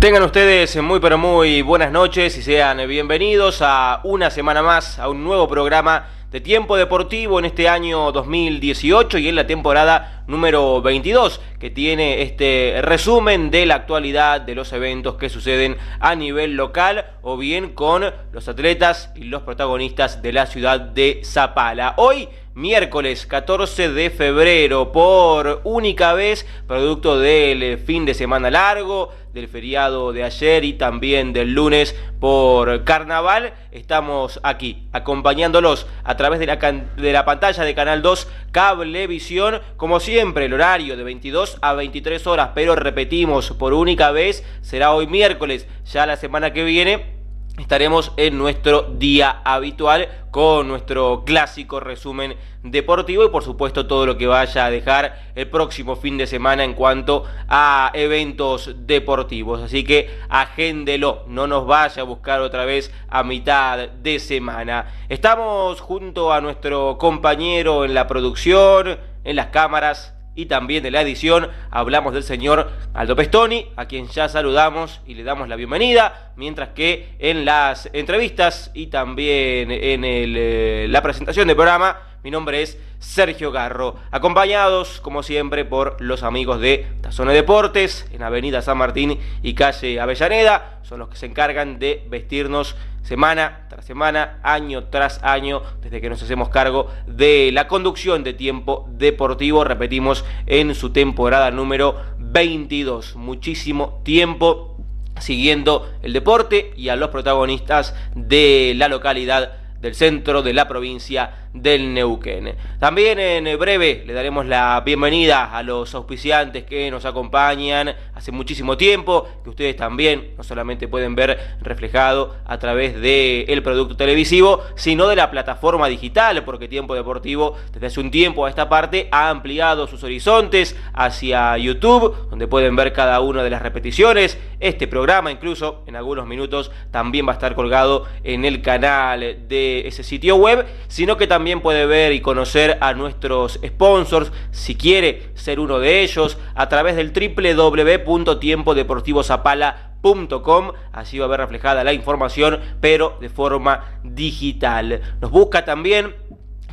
Tengan ustedes muy pero muy buenas noches y sean bienvenidos a una semana más, a un nuevo programa de Tiempo Deportivo en este año 2018 y en la temporada número 22, que tiene este resumen de la actualidad de los eventos que suceden a nivel local o bien con los atletas y los protagonistas de la ciudad de Zapala. Hoy, miércoles 14 de febrero, por única vez, producto del fin de semana largo, del feriado de ayer y también del lunes por carnaval, estamos aquí acompañándolos a través de la pantalla de Canal 2 Cablevisión, como siempre el horario de 22 a 23 horas, pero repetimos, por única vez será hoy miércoles. Ya la semana que viene estaremos en nuestro día habitual con nuestro clásico resumen deportivo y por supuesto todo lo que vaya a dejar el próximo fin de semana en cuanto a eventos deportivos. Así que agéndelo, no nos vaya a buscar otra vez a mitad de semana. Estamos junto a nuestro compañero en la producción, en las cámaras y también de la edición. Hablamos del señor Aldo Pestoni, a quien ya saludamos y le damos la bienvenida, mientras que en las entrevistas y también en la presentación del programa, mi nombre es Sergio Garro, acompañados como siempre por los amigos de Tazones Deportes, en Avenida San Martín y calle Avellaneda. Son los que se encargan de vestirnos semana tras semana, año tras año, desde que nos hacemos cargo de la conducción de Tiempo Deportivo, repetimos, en su temporada número 22. Muchísimo tiempo siguiendo el deporte y a los protagonistas de la localidad del centro de la provincia del Neuquén. También en breve le daremos la bienvenida a los auspiciantes que nos acompañan hace muchísimo tiempo, que ustedes también no solamente pueden ver reflejado a través del producto televisivo, sino de la plataforma digital, porque Tiempo Deportivo desde hace un tiempo a esta parte ha ampliado sus horizontes hacia YouTube, donde pueden ver cada una de las repeticiones. Este programa incluso en algunos minutos también va a estar colgado en el canal de ese sitio web, sino que también puede ver y conocer a nuestros sponsors, si quiere ser uno de ellos, a través del www.tiempodeportivozapala.com. Allí va a ver reflejada la información, pero de forma digital. Nos busca también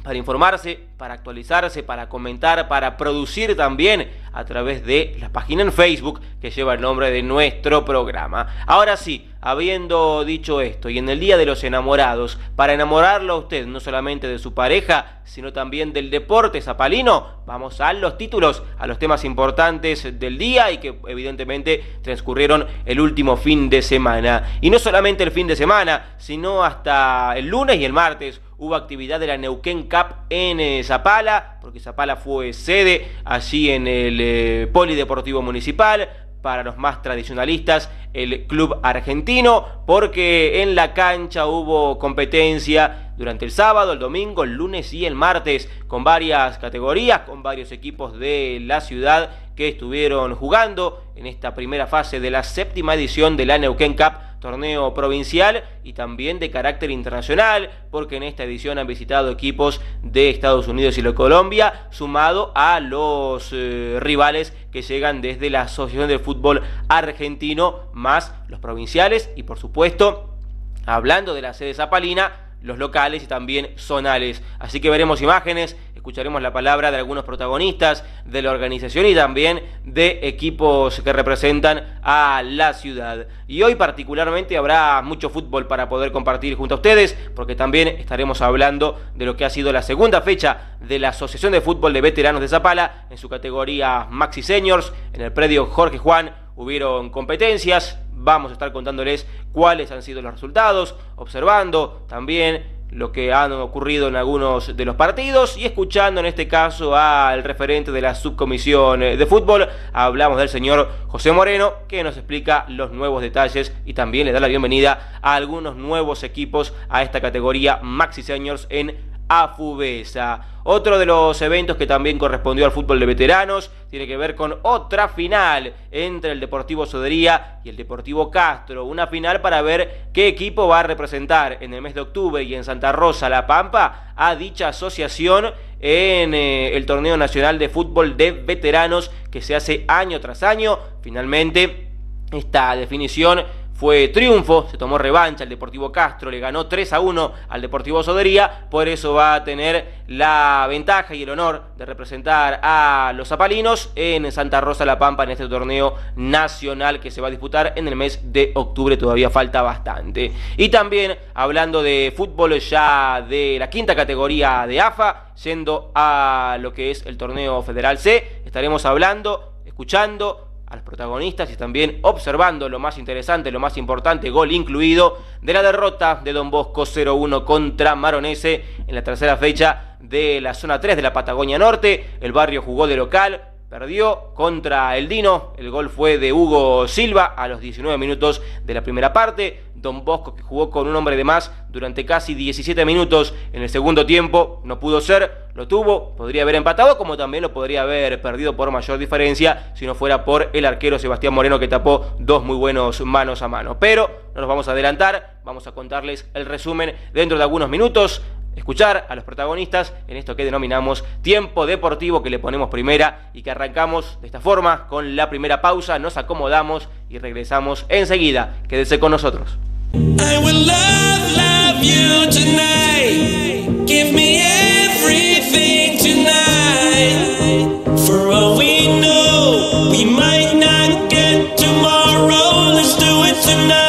para informarse, para actualizarse, para comentar, para producir también a través de la página en Facebook que lleva el nombre de nuestro programa. Ahora sí, habiendo dicho esto, y en el Día de los Enamorados, para enamorarlo a usted no solamente de su pareja, sino también del deporte zapalino, vamos a los títulos, a los temas importantes del día y que evidentemente transcurrieron el último fin de semana. Y no solamente el fin de semana, sino hasta el lunes y el martes hubo actividad de la Neuquén Cup en Zapala, porque Zapala fue sede allí en el Polideportivo Municipal. Para los más tradicionalistas, el club argentino, porque en la cancha hubo competencia durante el sábado, el domingo, el lunes y el martes, con varias categorías, con varios equipos de la ciudad que estuvieron jugando en esta primera fase de la séptima edición de la Neuquén Cup, torneo provincial y también de carácter internacional, porque en esta edición han visitado equipos de Estados Unidos y de Colombia, sumado a los rivales que llegan desde la Asociación del Fútbol Argentino, más los provinciales y por supuesto, hablando de la sede zapalina, los locales y también zonales. Así que veremos imágenes, escucharemos la palabra de algunos protagonistas de la organización y también de equipos que representan a la ciudad. Y hoy particularmente habrá mucho fútbol para poder compartir junto a ustedes, porque también estaremos hablando de lo que ha sido la segunda fecha de la Asociación de Fútbol de Veteranos de Zapala en su categoría Maxi Seniors. En el predio Jorge Juan hubieron competencias. Vamos a estar contándoles cuáles han sido los resultados, observando también lo que han ocurrido en algunos de los partidos y escuchando en este caso al referente de la subcomisión de fútbol. Hablamos del señor José Moreno, que nos explica los nuevos detalles y también le da la bienvenida a algunos nuevos equipos a esta categoría Maxi Seniors en AFUVESA. Otro de los eventos que también correspondió al fútbol de veteranos tiene que ver con otra final entre el Deportivo Sodería y el Deportivo Castro. Una final para ver qué equipo va a representar en el mes de octubre y en Santa Rosa, La Pampa, a dicha asociación en el Torneo Nacional de Fútbol de Veteranos que se hace año tras año. Finalmente esta definición fue triunfo, se tomó revancha, el Deportivo Castro le ganó 3-1 al Deportivo Sodería, por eso va a tener la ventaja y el honor de representar a los zapalinos en Santa Rosa La Pampa en este torneo nacional que se va a disputar en el mes de octubre, todavía falta bastante. Y también hablando de fútbol ya de la quinta categoría de AFA, yendo a lo que es el torneo Federal C, estaremos hablando, escuchando a los protagonistas y también observando lo más interesante, lo más importante, gol incluido, de la derrota de Don Bosco 0-1 contra Maronese en la tercera fecha de la zona 3 de la Patagonia Norte. El Barrio jugó de local, perdió contra el Dino, el gol fue de Hugo Silva a los 19 minutos de la primera parte. Don Bosco, que jugó con un hombre de más durante casi 17 minutos en el segundo tiempo, no pudo ser, lo tuvo, podría haber empatado, como también lo podría haber perdido por mayor diferencia, si no fuera por el arquero Sebastián Moreno, que tapó dos muy buenos manos a mano. Pero no nos vamos a adelantar, vamos a contarles el resumen dentro de algunos minutos, escuchar a los protagonistas en esto que denominamos Tiempo Deportivo, que le ponemos primera y que arrancamos de esta forma con la primera pausa, nos acomodamos y regresamos enseguida. Quédese con nosotros. I will love you tonight. Give me everything tonight. For all we know, we might not get tomorrow. Let's do it tonight.